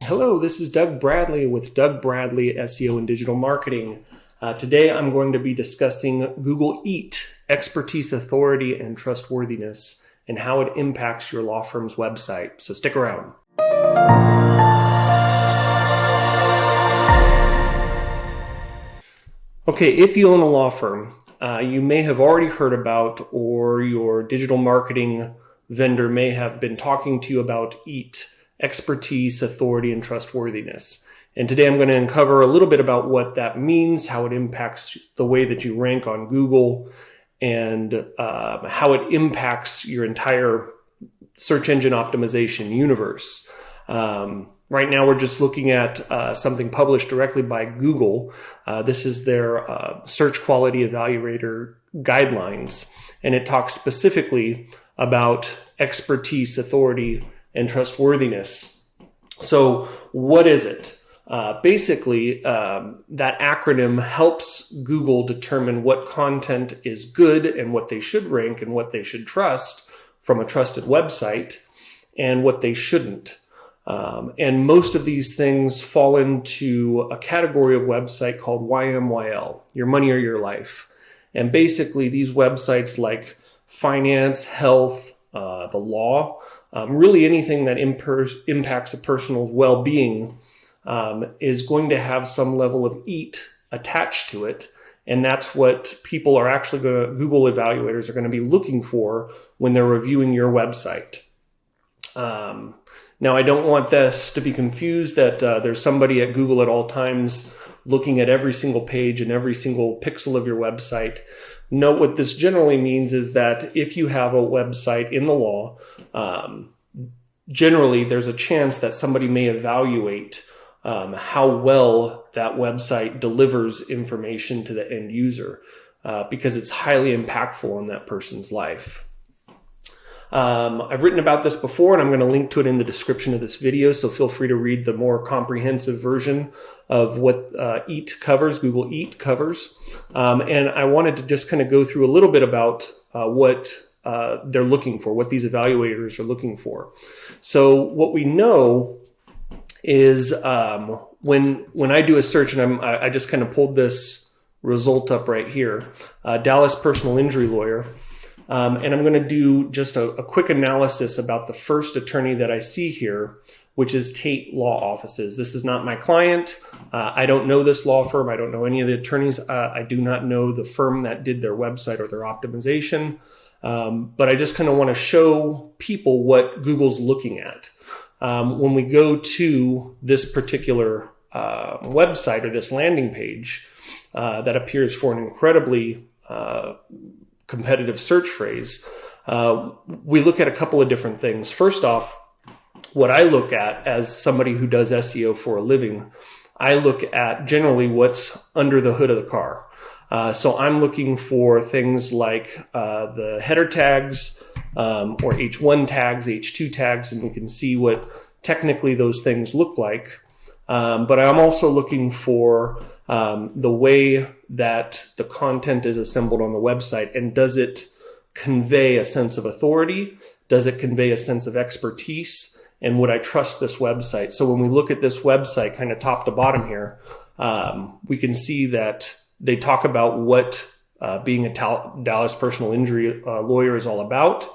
Hello, this is Doug Bradley with Doug Bradley SEO and Digital Marketing. Today I'm going to be discussing Google EAT, expertise, authority, and trustworthiness, and how it impacts your law firm's website. So stick around. Okay, if you own a law firm, you may have already heard about, or your digital marketing vendor may have been talking to you about EAT, expertise, authority, and trustworthiness. And today I'm going to uncover a little bit about what that means, how it impacts the way that you rank on Google, and how it impacts your entire search engine optimization universe. Right now we're just looking at something published directly by Google. This is their search quality evaluator guidelines, and it talks specifically about expertise, authority, and trustworthiness. So what is it? Basically, that acronym helps Google determine what content is good and what they should rank and what they should trust from a trusted website and what they shouldn't. And most of these things fall into a category of website called YMYL, your money or your life. And basically these websites like finance, health, the law, really anything that impacts a person's well-being is going to have some level of EAT attached to it. And that's what people are actually Google evaluators are going to be looking for when they're reviewing your website. Now, I don't want this to be confused that there's somebody at Google at all times looking at every single page and every single pixel of your website. No, what this generally means is that if you have a website in the law, generally there's a chance that somebody may evaluate how well that website delivers information to the end user because it's highly impactful on that person's life. I've written about this before, and I'm going to link to it in the description of this video, so feel free to read the more comprehensive version of what EAT covers, Google EAT covers. And I wanted to just kind of go through a little bit about what they're looking for, what these evaluators are looking for. So what we know is when I do a search, and I just kind of pulled this result up right here, Dallas personal injury lawyer. And I'm going to do just a quick analysis about the first attorney that I see here, which is Tate Law Offices. This is not my client. I don't know this law firm. I don't know any of the attorneys. I do not know the firm that did their website or their optimization. But I just kind of want to show people what Google's looking at. When we go to this particular website or this landing page that appears for an incredibly competitive search phrase, we look at a couple of different things. First off, what I look at as somebody who does SEO for a living, I look at generally what's under the hood of the car. So I'm looking for things like the header tags or H1 tags, H2 tags, and we can see what technically those things look like. But I'm also looking for the way that the content is assembled on the website, and does it convey a sense of authority? Does it convey a sense of expertise? And would I trust this website? So when we look at this website kind of top to bottom here, we can see that they talk about what being a Dallas personal injury lawyer is all about.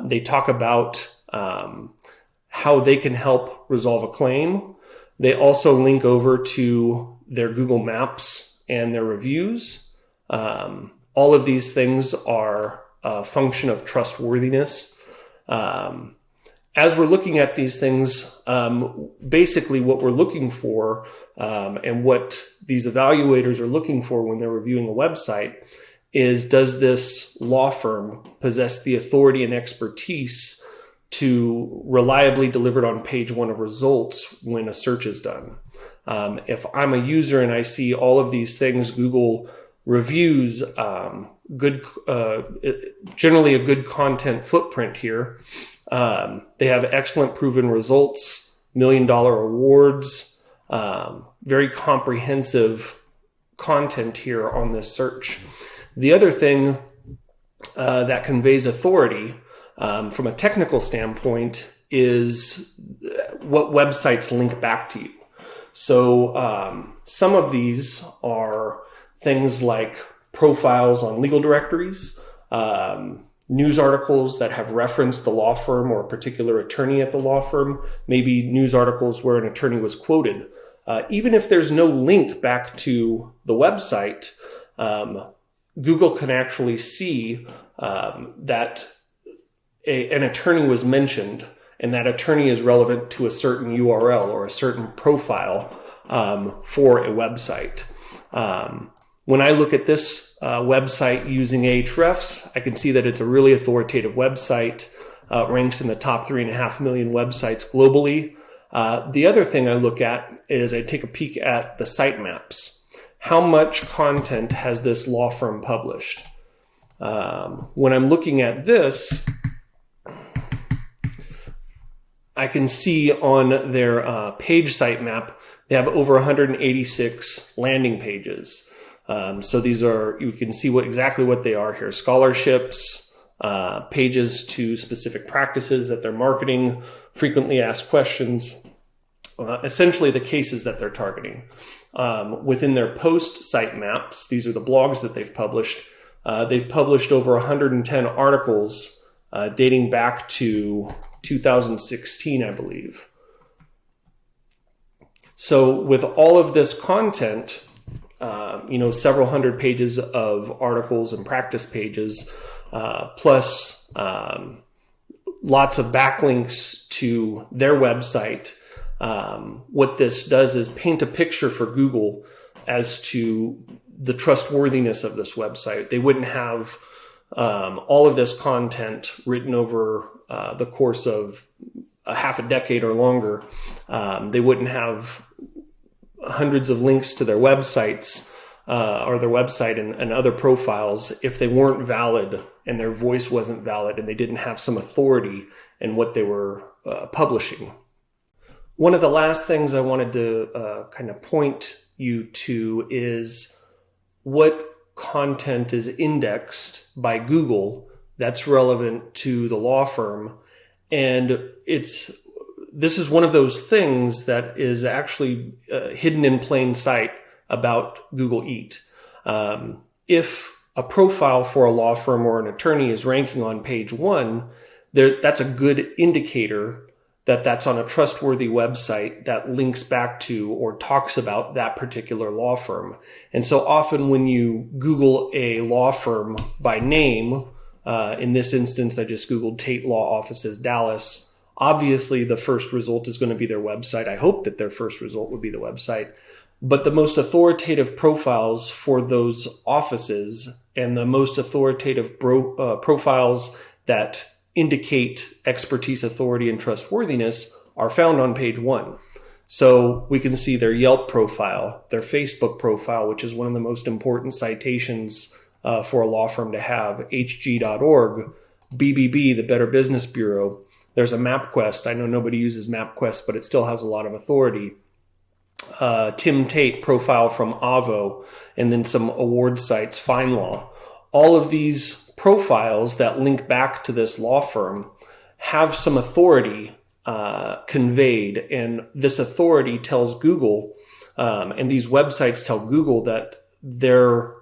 They talk about how they can help resolve a claim. They also link over to their Google Maps and their reviews. All of these things are a function of trustworthiness. As we're looking at these things, basically what we're looking for and what these evaluators are looking for when they're reviewing a website is, does this law firm possess the authority and expertise to reliably deliver it on page one of results when a search is done? If I'm a user and I see all of these things, Google reviews, generally a good content footprint here. They have excellent proven results, $1 million awards, very comprehensive content here on this search. The other thing that conveys authority from a technical standpoint is what websites link back to you. So some of these are things like profiles on legal directories, news articles that have referenced the law firm or a particular attorney at the law firm, maybe news articles where an attorney was quoted. Even if there's no link back to the website, Google can actually see that an attorney was mentioned, and that attorney is relevant to a certain URL or a certain profile for a website. When I look at this website using Ahrefs, I can see that it's a really authoritative website. It ranks in the top 3.5 million websites globally. The other thing I look at is I take a peek at the sitemaps. How much content has this law firm published? When I'm looking at this, I can see on their page sitemap, they have over 186 landing pages. So these are, you can see exactly what they are here. Scholarships, pages to specific practices that they're marketing, frequently asked questions, essentially the cases that they're targeting. Within their post sitemaps, these are the blogs that they've published. They've published over 110 articles dating back to 2016, I believe. So with all of this content, several hundred pages of articles and practice pages, plus lots of backlinks to their website. What this does is paint a picture for Google as to the trustworthiness of this website. They wouldn't have all of this content written over the course of a half a decade or longer. They wouldn't have hundreds of links to their websites or their website and other profiles if they weren't valid and their voice wasn't valid and they didn't have some authority in what they were publishing. One of the last things I wanted to kind of point you to is what content is indexed by Google that's relevant to the law firm. And this is one of those things that is actually hidden in plain sight about Google Eat. If a profile for a law firm or an attorney is ranking on page 1, that's a good indicator that that's on a trustworthy website that links back to or talks about that particular law firm. And so often when you Google a law firm by name, in this instance, I just Googled Tate Law Offices, Dallas. Obviously, the first result is going to be their website. I hope that their first result would be the website. But the most authoritative profiles for those offices and the most authoritative profiles that indicate expertise, authority, and trustworthiness are found on page 1. So we can see their Yelp profile, their Facebook profile, which is one of the most important citations for a law firm to have, hg.org, BBB, the Better Business Bureau. There's a MapQuest. I know nobody uses MapQuest, but it still has a lot of authority. Tim Tate profile from Avvo, and then some award sites, FineLaw. All of these profiles that link back to this law firm have some authority conveyed, and this authority tells Google, and these websites tell Google that they're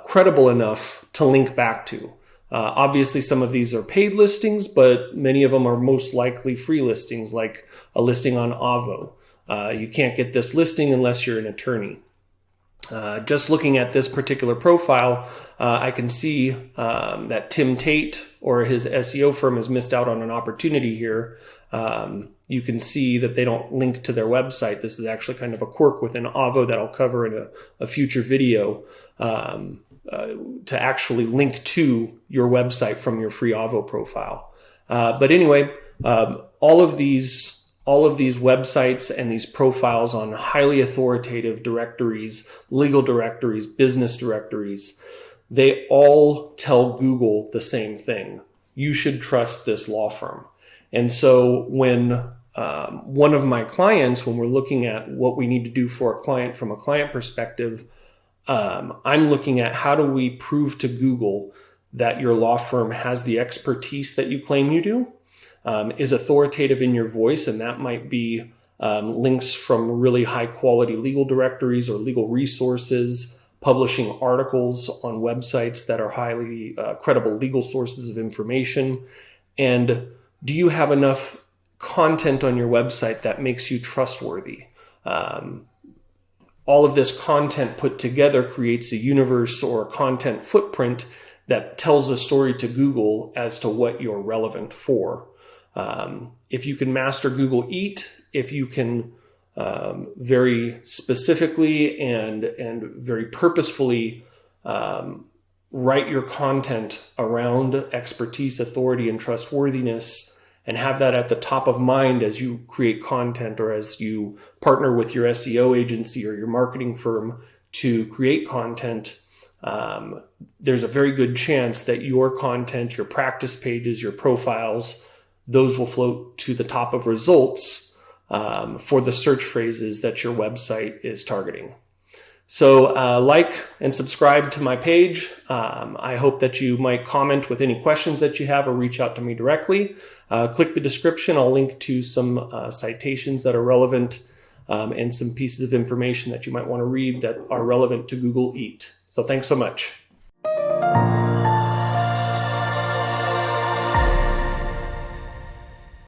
credible enough to link back to. Obviously, some of these are paid listings, but many of them are most likely free listings, like a listing on Avvo. You can't get this listing unless you're an attorney. Just looking at this particular profile, I can see that Tim Tate or his SEO firm has missed out on an opportunity here. You can see that they don't link to their website. This is actually kind of a quirk within Avvo that I'll cover in a future video, to actually link to your website from your free Avvo profile. But anyway, all of these websites and these profiles on highly authoritative directories, legal directories, business directories, they all tell Google the same thing. You should trust this law firm. And so when one of my clients, when we're looking at what we need to do for a client from a client perspective, I'm looking at how do we prove to Google that your law firm has the expertise that you claim you do, is authoritative in your voice, and that might be links from really high quality legal directories or legal resources, publishing articles on websites that are highly credible legal sources of information. And do you have enough content on your website that makes you trustworthy? All of this content put together creates a universe or a content footprint that tells a story to Google as to what you're relevant for. If you can master Google Eat, if you can very specifically and very purposefully write your content around expertise, authority, and trustworthiness, and have that at the top of mind as you create content or as you partner with your SEO agency or your marketing firm to create content, there's a very good chance that your content, your practice pages, your profiles, those will float to the top of results for the search phrases that your website is targeting. So like and subscribe to my page. I hope that you might comment with any questions that you have or reach out to me directly. Click the description. I'll link to some citations that are relevant and some pieces of information that you might want to read that are relevant to Google Eat. So thanks so much.